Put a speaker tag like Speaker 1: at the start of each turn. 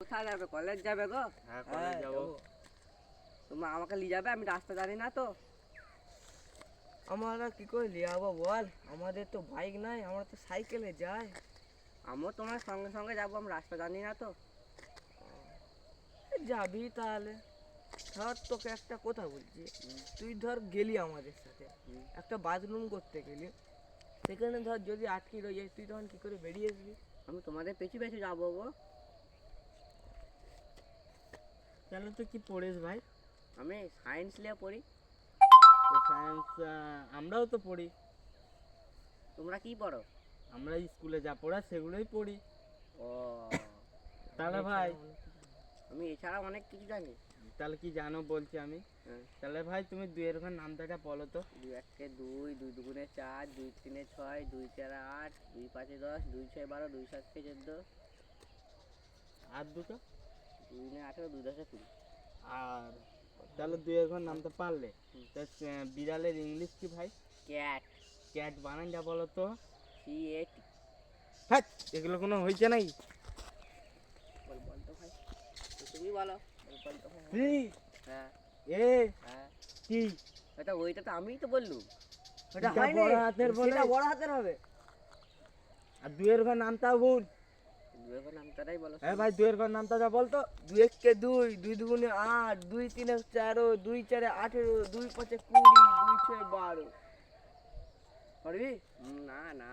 Speaker 1: কোথায় যাবে? কলেজ যাবে গো?
Speaker 2: হ্যাঁ কলেজ যাবো।
Speaker 1: তুমি আমাকে নিয়ে যাবে? আমি রাস্তা জানি না তো।
Speaker 3: আমরা কি করে নিয়ে যাবো বল, আমাদের তো বাইক নাই, আমরা তো সাইকেলে যাই।
Speaker 1: আমিও তোমার সঙ্গে সঙ্গে যাবো, আমি রাস্তা জানি না তো।
Speaker 3: যাবি তাহলে, ধর তোকে একটা কথা বলছি, তুই ধর গেলি আমাদের সাথে একটা বাথরুম করতে গেলি, সেখানে ধর যদি আটকে রয়ে যায় তুই তখন কি করে বেরিয়ে আসবি?
Speaker 1: আমি তোমাদের পেছু পেছু যাবো গো।
Speaker 2: তাহলে তুই কি পড়িস ভাই?
Speaker 1: আমি সায়েন্স নিয়ে পড়ি।
Speaker 2: সায়েন্স? আমরাও তো পড়ি।
Speaker 1: তোমরা কি পড়ো?
Speaker 2: আমরা স্কুলে যা পড়া সেগুলোই পড়ি।
Speaker 1: ও,
Speaker 2: তাহলে ভাই,
Speaker 1: আমি এছাড়া অনেক কিছু জানি।
Speaker 2: তাহলে কি জানো বলছি আমি।
Speaker 1: হ্যাঁ।
Speaker 2: তাহলে ভাই তুমি দুইয়ের ঘর নামটা বলো তো।
Speaker 1: 2 1 2, 2 2 4, 2 3 6, 2 4 8, 2 5 10, 2 6 12, 2 7 14,
Speaker 2: আর দুটো?
Speaker 1: 2 9 18, 2 10 20।
Speaker 2: আর তাহলে দুইয়ের ঘর নামতে পারলে, তা বিড়ালের ইংলিশ কি ভাই?
Speaker 1: ক্যাট।
Speaker 2: ক্যাট বানান যা বলো তো।
Speaker 1: CAT।
Speaker 2: হ্যাঁ, এগুলো কোনো হয়েছে নাকি?
Speaker 1: বল বল তো ভাই, তুমি বলো। বল বল তো ভাই।
Speaker 2: সি
Speaker 1: হ্যাঁ
Speaker 2: এ
Speaker 1: হ্যাঁ,
Speaker 2: টি।
Speaker 1: ওইটা তো আমিই তো বললুম।
Speaker 3: ওটা
Speaker 2: এটা
Speaker 3: হয়নি,
Speaker 2: বড় হাতের বলে।
Speaker 3: সেটা বড় হাতের হবে।
Speaker 2: আর দুইয়ের ঘর নামটা ভুল।
Speaker 1: দুয়ের নামটাই বলো।
Speaker 2: হ্যাঁ ভাই, দুইয়ের ঘর নামটা যা বলতো।
Speaker 3: 2 1 কে 2, 2 2 8, 2 3 4, 2 4 18, 2 5 20, 2 6 12। পারবি?
Speaker 1: না না।